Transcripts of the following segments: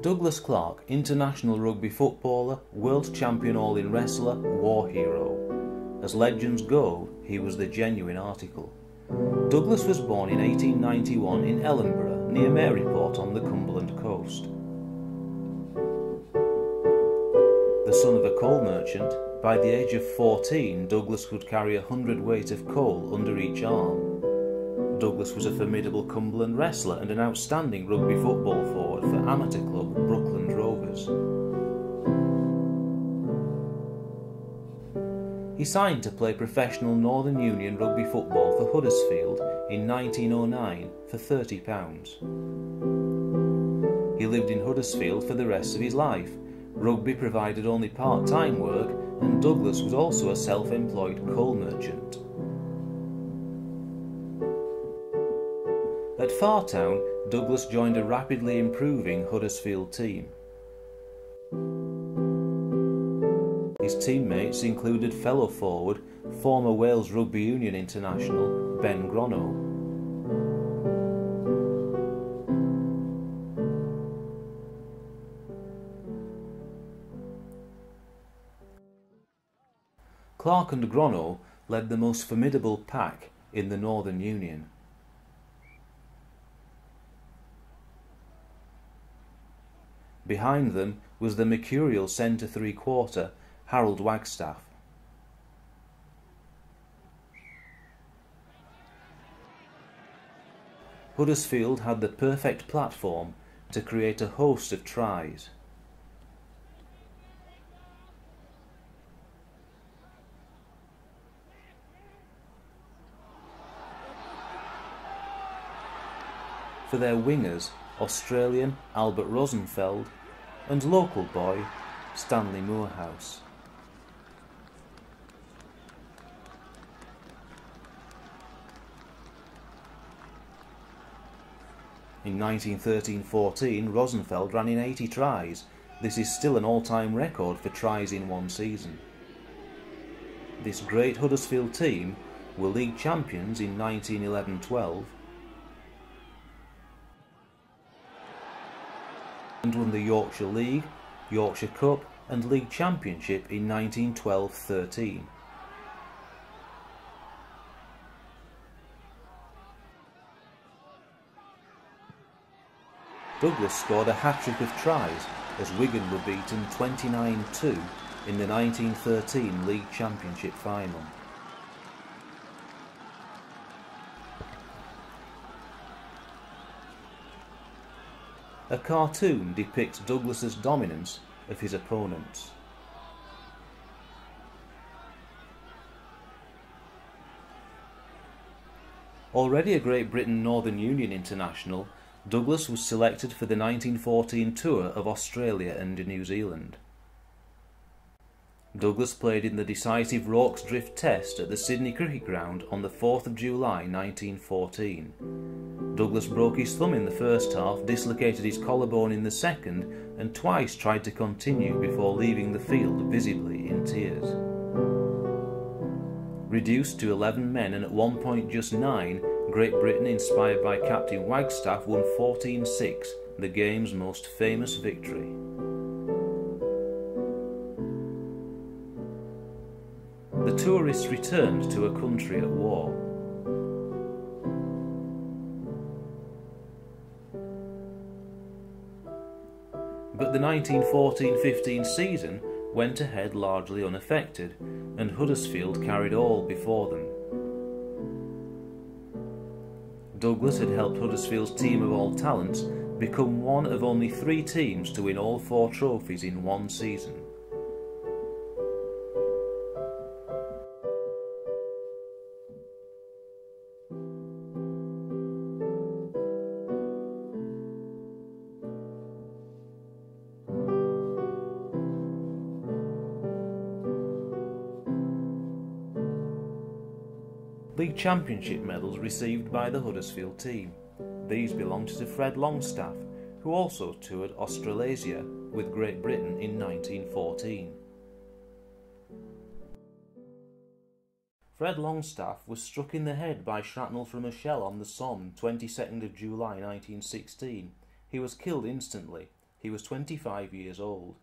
Douglas Clark, international rugby footballer, world champion all-in wrestler, war hero. As legends go, he was the genuine article. Douglas was born in 1891 in Ellenborough, near Maryport on the Cumberland coast. The son of a coal merchant, by the age of 14 Douglas could carry 100 weight of coal under each arm. Douglas was a formidable Cumberland wrestler and an outstanding rugby football forward for amateur club Brookland Rovers. He signed to play professional Northern Union rugby football for Huddersfield in 1909 for £30. He lived in Huddersfield for the rest of his life. Rugby provided only part-time work, and Douglas was also a self-employed coal merchant. At Fartown, Douglas joined a rapidly improving Huddersfield team. His teammates included fellow forward, former Wales Rugby Union international Ben Grono. Clark and Grono led the most formidable pack in the Northern Union. Behind them was the mercurial centre three-quarter Harold Wagstaff. Huddersfield had the perfect platform to create a host of tries. For their wingers, Australian Albert Rosenfeld and local boy Stanley Moorhouse. In 1913-14, Rosenfeld ran in 80 tries. This is still an all-time record for tries in one season. This great Huddersfield team were league champions in 1911-12 and won the Yorkshire League, Yorkshire Cup and League Championship in 1912-13. Douglas scored a hat-trick of tries as Wigan were beaten 29-2 in the 1913 League Championship final. A cartoon depicts Douglas's dominance of his opponents. Already a Great Britain Northern Union international, Douglas was selected for the 1914 tour of Australia and New Zealand. Douglas played in the decisive Rorke's Drift Test at the Sydney Cricket Ground on the 4th of July 1914. Douglas broke his thumb in the first half, dislocated his collarbone in the second, and twice tried to continue before leaving the field visibly in tears. Reduced to 11 men and at one point just 9, Great Britain, inspired by Captain Wagstaff, won 14-6, the game's most famous victory. The tourists returned to a country at war. But the 1914-15 season went ahead largely unaffected, and Huddersfield carried all before them. Douglas had helped Huddersfield's team of all talents become one of only 3 teams to win all 4 trophies in one season. League Championship medals received by the Huddersfield team. These belonged to Fred Longstaff, who also toured Australasia with Great Britain in 1914. Fred Longstaff was struck in the head by shrapnel from a shell on the Somme 22nd of July 1916. He was killed instantly. He was 25 years old.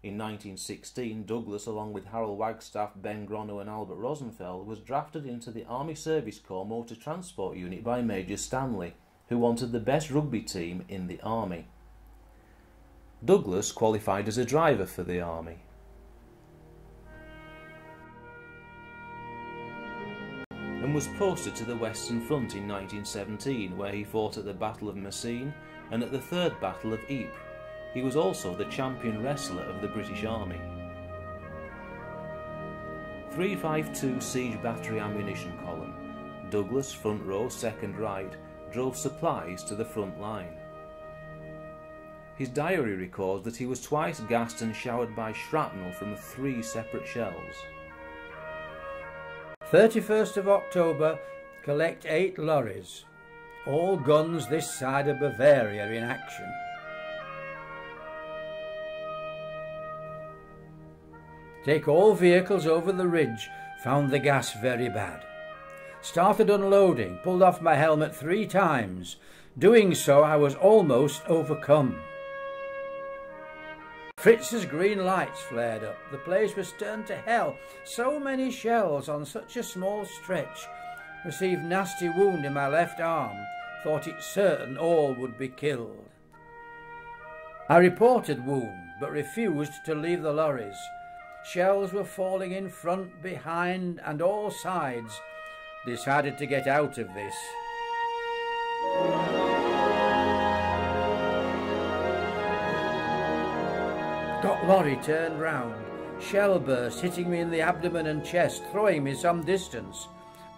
In 1916, Douglas, along with Harold Wagstaff, Ben Grono and Albert Rosenfeld, was drafted into the Army Service Corps Motor Transport Unit by Major Stanley, who wanted the best rugby team in the Army. Douglas qualified as a driver for the Army. And was posted to the Western Front in 1917, where he fought at the Battle of Messines and at the Third Battle of Ypres. He was also the champion wrestler of the British Army. 352 Siege Battery Ammunition Column. Douglas, front row, second right, drove supplies to the front line. His diary records that he was twice gassed and showered by shrapnel from 3 separate shells. 31st of October, collect 8 lorries. All guns this side of Bavaria in action. Take all vehicles over the ridge, found the gas very bad. Started unloading, pulled off my helmet 3 times. Doing so, I was almost overcome. Fritz's green lights flared up. The place was turned to hell. So many shells on such a small stretch. Received nasty wound in my left arm. Thought it certain all would be killed. I reported wound, but refused to leave the lorries. Shells were falling in front, behind and all sides. Decided to get out of this. Got lorry turned round. Shell burst, hitting me in the abdomen and chest, throwing me some distance.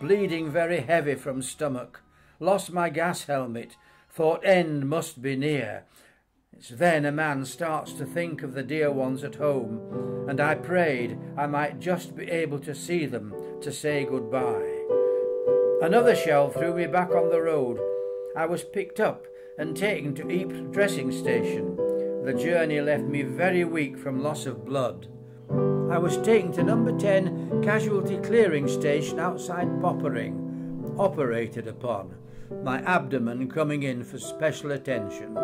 Bleeding very heavy from stomach. Lost my gas helmet. Thought end must be near. It's then a man starts to think of the dear ones at home, and I prayed I might just be able to see them, to say goodbye. Another shell threw me back on the road. I was picked up and taken to Ypres dressing station. The journey left me very weak from loss of blood. I was taken to number 10 casualty clearing station outside Poppering, operated upon, my abdomen coming in for special attention.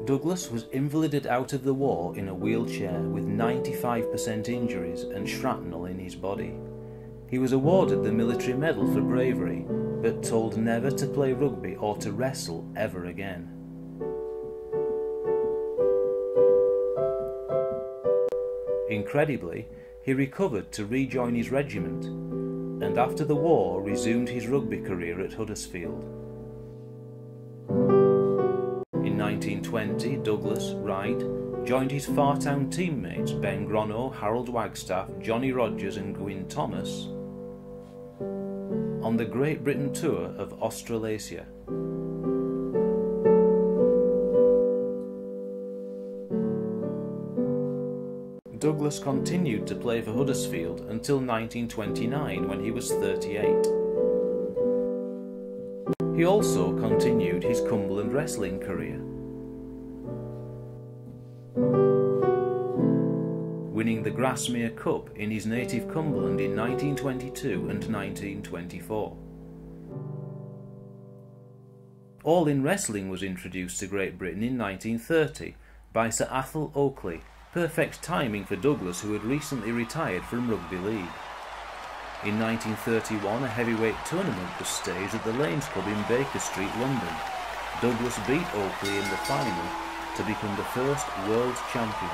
Douglas was invalided out of the war in a wheelchair with 95% injuries and shrapnel in his body. He was awarded the Military Medal for bravery, but told never to play rugby or to wrestle ever again. Incredibly, he recovered to rejoin his regiment, and after the war resumed his rugby career at Huddersfield. In 1920, Douglas, Wright, joined his Fartown teammates Ben Grono, Harold Wagstaff, Johnny Rogers and Gwyn Thomas on the Great Britain tour of Australasia. Douglas continued to play for Huddersfield until 1929 when he was 38. He also continued his Cumberland wrestling career, winning the Grasmere Cup in his native Cumberland in 1922 and 1924. All in wrestling was introduced to Great Britain in 1930 by Sir Athol Oakley, perfect timing for Douglas, who had recently retired from Rugby League. In 1931, a heavyweight tournament was staged at the Lanes Club in Baker Street, London. Douglas beat Oakley in the final to become the first world champion.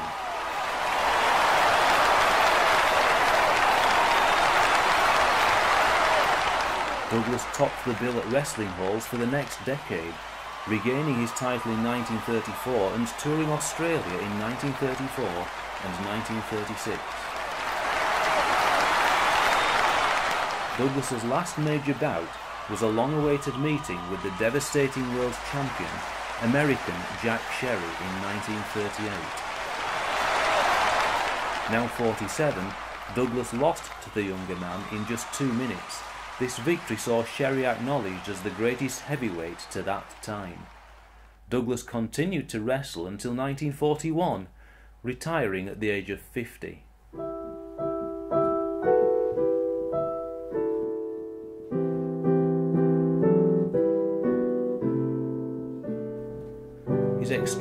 Douglas topped the bill at wrestling halls for the next decade, regaining his title in 1934 and touring Australia in 1934 and 1936. Douglas's last major bout was a long-awaited meeting with the devastating world champion, American Jack Sherry, in 1938. Now 47, Douglas lost to the younger man in just 2 minutes. This victory saw Sherry acknowledged as the greatest heavyweight to that time. Douglas continued to wrestle until 1941, retiring at the age of 50.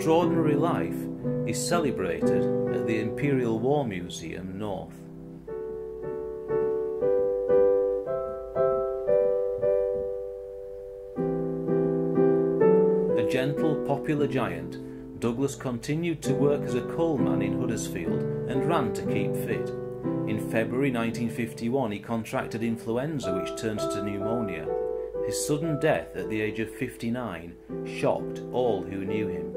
extraordinary life is celebrated at the Imperial War Museum North. A gentle, popular giant, Douglas continued to work as a coalman in Huddersfield and ran to keep fit. In February 1951 he contracted influenza which turned to pneumonia. His sudden death at the age of 59 shocked all who knew him.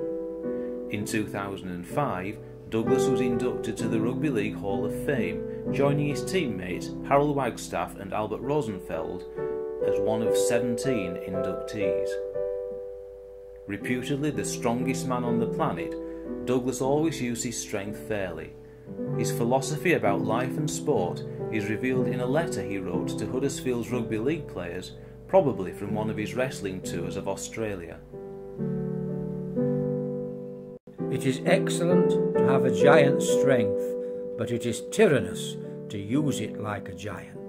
In 2005, Douglas was inducted to the Rugby League Hall of Fame, joining his teammates Harold Wagstaff and Albert Rosenfeld as one of 17 inductees. Reputedly the strongest man on the planet, Douglas always used his strength fairly. His philosophy about life and sport is revealed in a letter he wrote to Huddersfield's Rugby League players, probably from one of his wrestling tours of Australia. It is excellent to have a giant's strength, but it is tyrannous to use it like a giant.